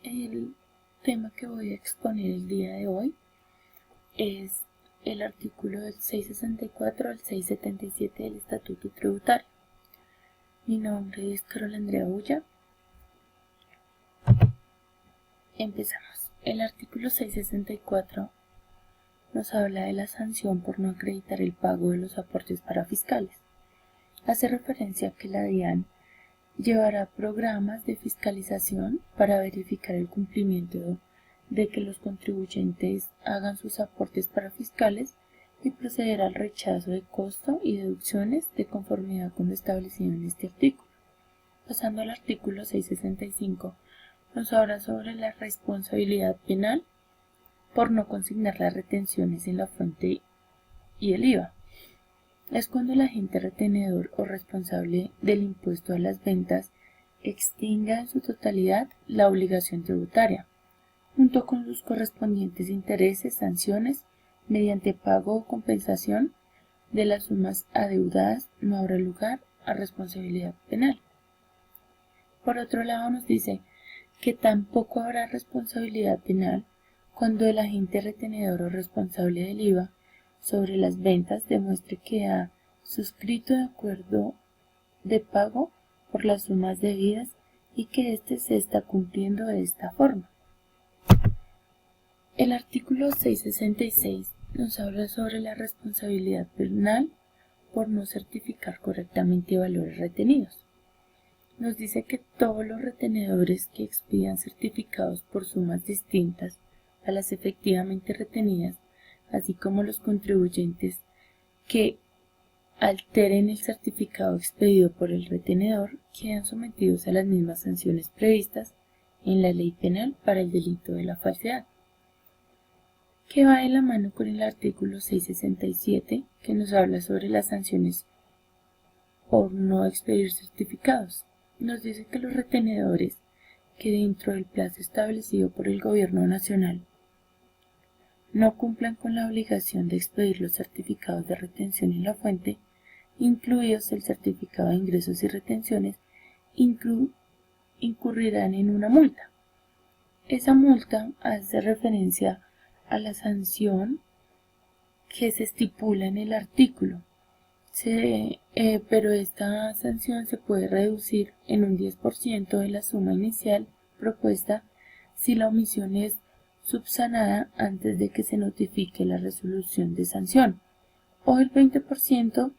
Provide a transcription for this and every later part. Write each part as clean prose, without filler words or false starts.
El tema que voy a exponer el día de hoy es el artículo del 664 al 677 del Estatuto Tributario. Mi nombre es Carol Andrea Ulla. Empezamos. El artículo 664 nos habla de la sanción por no acreditar el pago de los aportes parafiscales. Hace referencia a que la DIAN llevará programas de fiscalización para verificar el cumplimiento de que los contribuyentes hagan sus aportes parafiscales y proceder al rechazo de costo y deducciones de conformidad con lo establecido en este artículo. Pasando al artículo 665, nos habla sobre la responsabilidad penal por no consignar las retenciones en la fuente y el IVA. Es cuando el agente retenedor o responsable del impuesto a las ventas extinga en su totalidad la obligación tributaria, junto con sus correspondientes intereses, sanciones, mediante pago o compensación de las sumas adeudadas, no habrá lugar a responsabilidad penal. Por otro lado, nos dice que tampoco habrá responsabilidad penal cuando el agente retenedor o responsable del IVA sobre las ventas demuestre que ha suscrito de acuerdo de pago por las sumas debidas y que éste se está cumpliendo de esta forma. El artículo 666 nos habla sobre la responsabilidad penal por no certificar correctamente valores retenidos. Nos dice que todos los retenedores que expidan certificados por sumas distintas a las efectivamente retenidas, así como los contribuyentes que alteren el certificado expedido por el retenedor, quedan sometidos a las mismas sanciones previstas en la ley penal para el delito de la falsedad, que va de la mano con el artículo 667, que nos habla sobre las sanciones por no expedir certificados. Nos dice que los retenedores que dentro del plazo establecido por el Gobierno Nacional no cumplan con la obligación de expedir los certificados de retención en la fuente, incluidos el certificado de ingresos y retenciones, incurrirán en una multa. Esa multa hace referencia a la sanción que se estipula en el artículo, pero esta sanción se puede reducir en un 10% de la suma inicial propuesta si la omisión es subsanada antes de que se notifique la resolución de sanción, o el 20%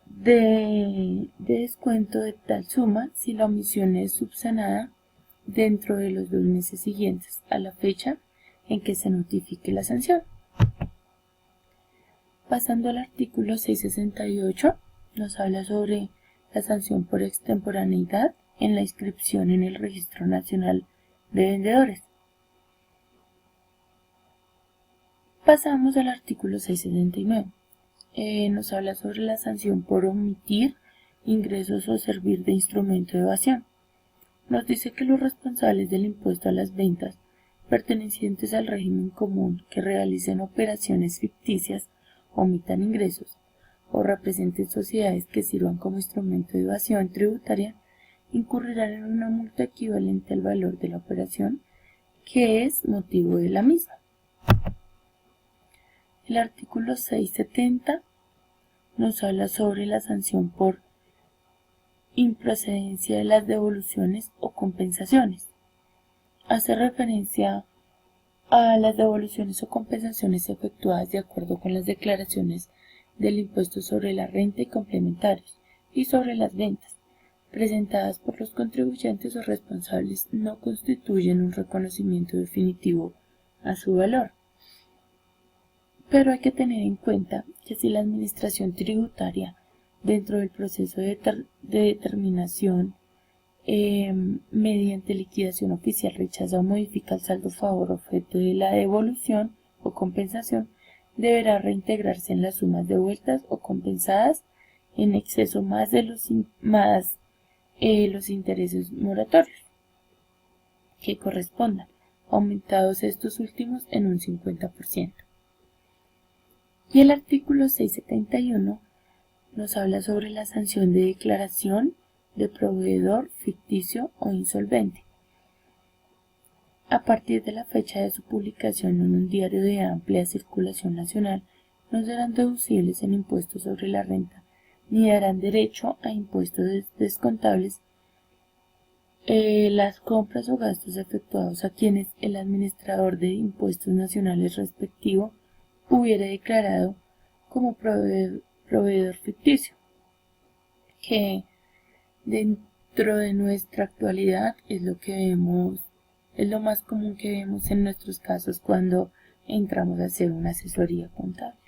de descuento de tal suma si la omisión es subsanada dentro de los 2 meses siguientes a la fecha en que se notifique la sanción. Pasando al artículo 668, nos habla sobre la sanción por extemporaneidad en la inscripción en el Registro Nacional de Vendedores. Pasamos al artículo 669. Nos habla sobre la sanción por omitir ingresos o servir de instrumento de evasión. Nos dice que los responsables del impuesto a las ventas pertenecientes al régimen común que realicen operaciones ficticias, omitan ingresos o representen sociedades que sirvan como instrumento de evasión tributaria, incurrirán en una multa equivalente al valor de la operación que es motivo de la misma. El artículo 670 nos habla sobre la sanción por improcedencia de las devoluciones o compensaciones. Hace referencia a las devoluciones o compensaciones efectuadas de acuerdo con las declaraciones del impuesto sobre la renta y complementarios y sobre las ventas, presentadas por los contribuyentes o responsables, no constituyen un reconocimiento definitivo a su valor. Pero hay que tener en cuenta que si la administración tributaria, dentro del proceso de determinación mediante liquidación oficial, rechaza o modifica el saldo a favor objeto de la devolución o compensación, deberá reintegrarse en las sumas devueltas o compensadas en exceso más de los intereses moratorios que correspondan, aumentados estos últimos en un 50%. Y el artículo 671 nos habla sobre la sanción de declaración de proveedor ficticio o insolvente. A partir de la fecha de su publicación en un diario de amplia circulación nacional, no serán deducibles en impuestos sobre la renta, ni darán derecho a impuestos descontables las compras o gastos efectuados a quienes el administrador de impuestos nacionales respectivo hubiera declarado como proveedor ficticio, que dentro de nuestra actualidad es lo que vemos, es lo más común que vemos en nuestros casos cuando entramos a hacer una asesoría contable.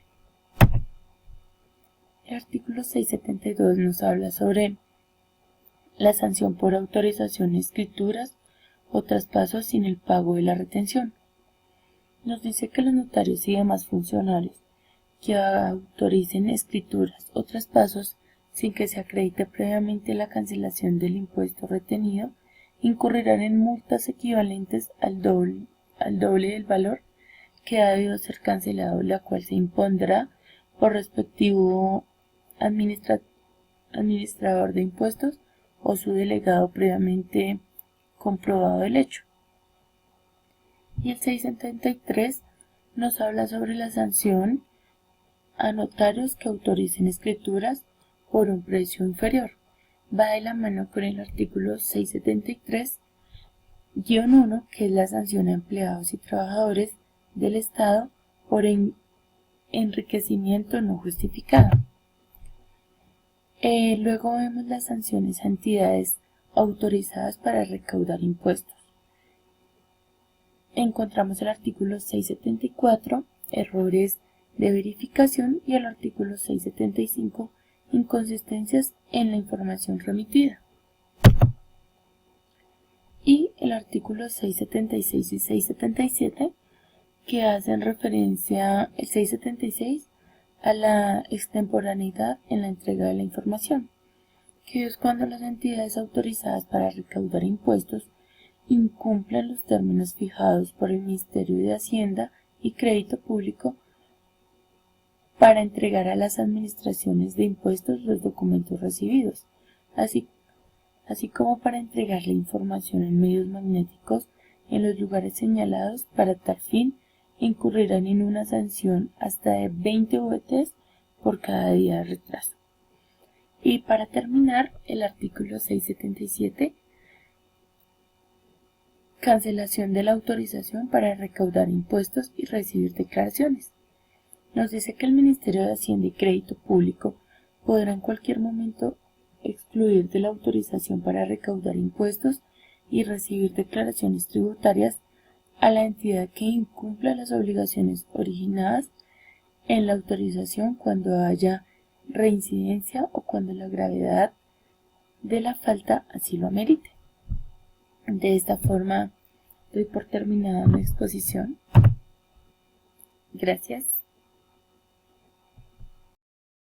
El artículo 672 nos habla sobre la sanción por autorización de escrituras o traspasos sin el pago de la retención. Nos dice que los notarios y demás funcionarios que autoricen escrituras o traspasos sin que se acredite previamente la cancelación del impuesto retenido incurrirán en multas equivalentes al doble del valor que ha debido ser cancelado, la cual se impondrá por respectivo administrador de impuestos o su delegado previamente comprobado el hecho. Y el 673 nos habla sobre la sanción a notarios que autoricen escrituras por un precio inferior. Va de la mano con el artículo 673-1, que es la sanción a empleados y trabajadores del Estado por enriquecimiento no justificado. Luego vemos las sanciones a entidades autorizadas para recaudar impuestos. Encontramos el artículo 674, errores de verificación, y el artículo 675, inconsistencias en la información remitida. Y el artículo 676 y 677, que hacen referencia, el 676, a la extemporaneidad en la entrega de la información, que es cuando las entidades autorizadas para recaudar impuestos incumplen los términos fijados por el Ministerio de Hacienda y Crédito Público para entregar a las administraciones de impuestos los documentos recibidos, así como para entregar la información en medios magnéticos en los lugares señalados. Para tal fin incurrirán en una sanción hasta de 20 VTs por cada día de retraso. Y para terminar, el artículo 677, cancelación de la autorización para recaudar impuestos y recibir declaraciones. Nos dice que el Ministerio de Hacienda y Crédito Público podrá en cualquier momento excluir de la autorización para recaudar impuestos y recibir declaraciones tributarias a la entidad que incumpla las obligaciones originadas en la autorización cuando haya reincidencia o cuando la gravedad de la falta así lo amerite. De esta forma doy por terminada mi exposición. Gracias.